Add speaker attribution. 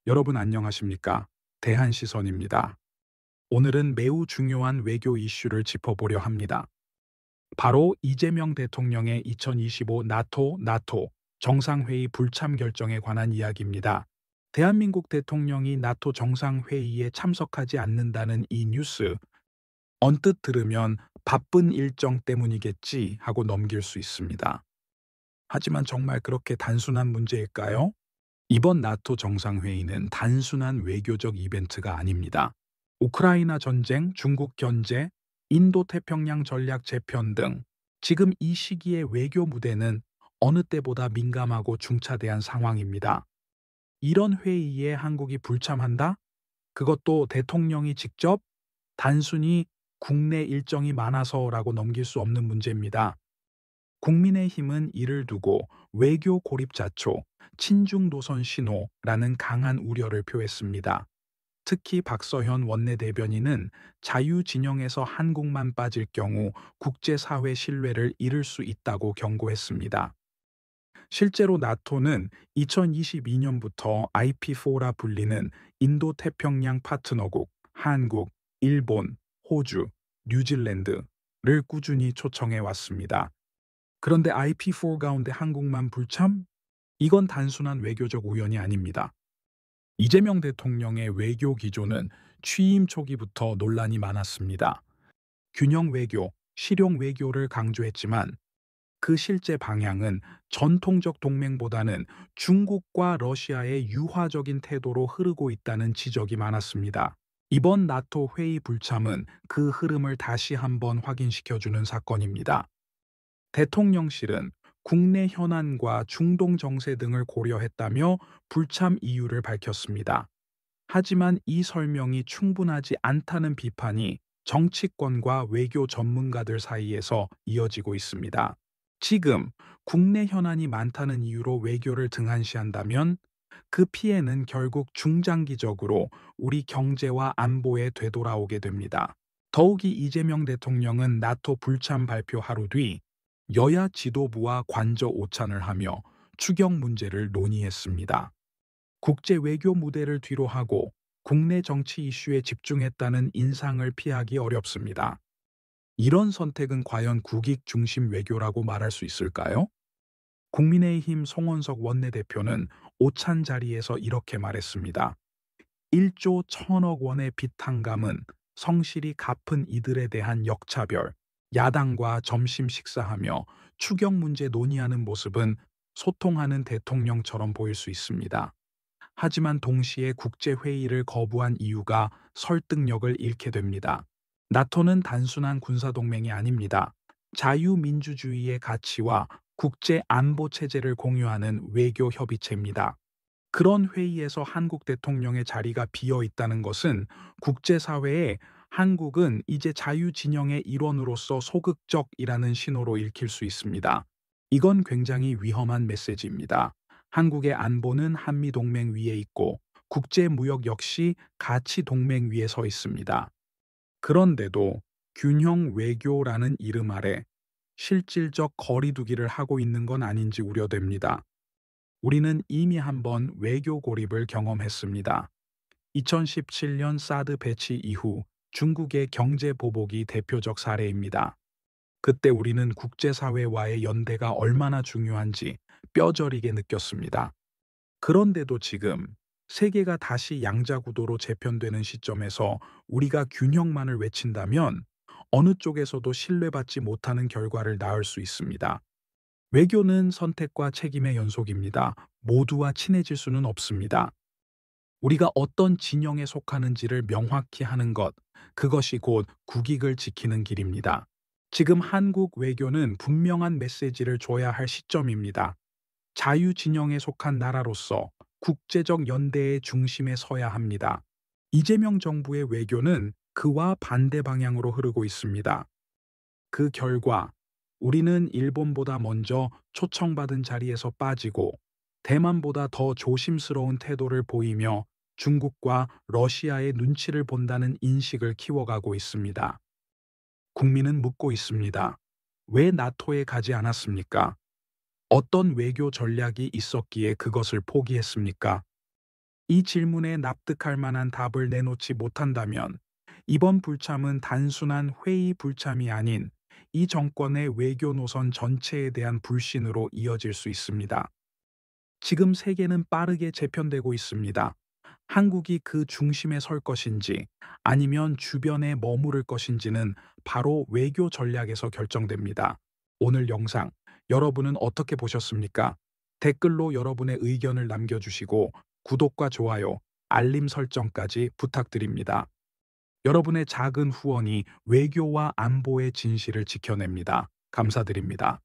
Speaker 1: 여러분 안녕하십니까? 대한시선입니다. 오늘은 매우 중요한 외교 이슈를 짚어보려 합니다. 바로 이재명 대통령의 2025 나토 정상회의 불참 결정에 관한 이야기입니다. 대한민국 대통령이 나토 정상회의에 참석하지 않는다는 이 뉴스, 언뜻 들으면 바쁜 일정 때문이겠지 하고 넘길 수 있습니다. 하지만 정말 그렇게 단순한 문제일까요? 이번 나토 정상회의는 단순한 외교적 이벤트가 아닙니다. 우크라이나 전쟁, 중국 견제, 인도 태평양 전략 재편 등 지금 이 시기의 외교 무대는 어느 때보다 민감하고 중차대한 상황입니다. 이런 회의에 한국이 불참한다? 그것도 대통령이 직접 단순히 국내 일정이 많아서라고 넘길 수 없는 문제입니다. 국민의힘은 이를 두고 외교 고립 자초, 친중 노선 신호라는 강한 우려를 표했습니다. 특히 박서현 원내대변인은 자유 진영에서 한국만 빠질 경우 국제사회 신뢰를 잃을 수 있다고 경고했습니다. 실제로 나토는 2022년부터 IP4라 불리는 인도 태평양 파트너국 한국, 일본, 호주, 뉴질랜드를 꾸준히 초청해 왔습니다. 그런데 IP4 가운데 한국만 불참? 이건 단순한 외교적 우연이 아닙니다. 이재명 대통령의 외교 기조는 취임 초기부터 논란이 많았습니다. 균형 외교, 실용 외교를 강조했지만 그 실제 방향은 전통적 동맹보다는 중국과 러시아의 유화적인 태도로 흐르고 있다는 지적이 많았습니다. 이번 나토 회의 불참은 그 흐름을 다시 한번 확인시켜주는 사건입니다. 대통령실은 국내 현안과 중동 정세 등을 고려했다며 불참 이유를 밝혔습니다. 하지만 이 설명이 충분하지 않다는 비판이 정치권과 외교 전문가들 사이에서 이어지고 있습니다. 지금 국내 현안이 많다는 이유로 외교를 등한시한다면 그 피해는 결국 중장기적으로 우리 경제와 안보에 되돌아오게 됩니다. 더욱이 이재명 대통령은 나토 불참 발표 하루 뒤 여야 지도부와 관저 오찬을 하며 추경 문제를 논의했습니다. 국제 외교 무대를 뒤로 하고 국내 정치 이슈에 집중했다는 인상을 피하기 어렵습니다. 이런 선택은 과연 국익 중심 외교라고 말할 수 있을까요? 국민의힘 송원석 원내대표는 오찬 자리에서 이렇게 말했습니다. 1조 1천억 원의 빚 탕감은 성실히 갚은 이들에 대한 역차별, 야당과 점심 식사하며 추경 문제 논의하는 모습은 소통하는 대통령처럼 보일 수 있습니다. 하지만 동시에 국제회의를 거부한 이유가 설득력을 잃게 됩니다. 나토는 단순한 군사동맹이 아닙니다. 자유민주주의의 가치와 국제 안보 체제를 공유하는 외교 협의체입니다. 그런 회의에서 한국 대통령의 자리가 비어 있다는 것은 국제사회에 한국은 이제 자유진영의 일원으로서 소극적이라는 신호로 읽힐 수 있습니다. 이건 굉장히 위험한 메시지입니다. 한국의 안보는 한미동맹 위에 있고 국제무역 역시 가치동맹 위에 서 있습니다. 그런데도 균형 외교라는 이름 아래 실질적 거리두기를 하고 있는 건 아닌지 우려됩니다. 우리는 이미 한번 외교 고립을 경험했습니다. 2017년 사드 배치 이후 중국의 경제 보복이 대표적 사례입니다. 그때 우리는 국제사회와의 연대가 얼마나 중요한지 뼈저리게 느꼈습니다. 그런데도 지금 세계가 다시 양자구도로 재편되는 시점에서 우리가 균형만을 외친다면 어느 쪽에서도 신뢰받지 못하는 결과를 낳을 수 있습니다. 외교는 선택과 책임의 연속입니다. 모두와 친해질 수는 없습니다. 우리가 어떤 진영에 속하는지를 명확히 하는 것, 그것이 곧 국익을 지키는 길입니다. 지금 한국 외교는 분명한 메시지를 줘야 할 시점입니다. 자유 진영에 속한 나라로서 국제적 연대의 중심에 서야 합니다. 이재명 정부의 외교는 그와 반대 방향으로 흐르고 있습니다. 그 결과 우리는 일본보다 먼저 초청받은 자리에서 빠지고 대만보다 더 조심스러운 태도를 보이며 중국과 러시아의 눈치를 본다는 인식을 키워가고 있습니다. 국민은 묻고 있습니다. 왜 나토에 가지 않았습니까? 어떤 외교 전략이 있었기에 그것을 포기했습니까? 이 질문에 납득할 만한 답을 내놓지 못한다면 이번 불참은 단순한 회의 불참이 아닌 이 정권의 외교 노선 전체에 대한 불신으로 이어질 수 있습니다. 지금 세계는 빠르게 재편되고 있습니다. 한국이 그 중심에 설 것인지 아니면 주변에 머무를 것인지는 바로 외교 전략에서 결정됩니다. 오늘 영상 여러분은 어떻게 보셨습니까? 댓글로 여러분의 의견을 남겨주시고 구독과 좋아요, 알림 설정까지 부탁드립니다. 여러분의 작은 후원이 외교와 안보의 진실을 지켜냅니다. 감사드립니다.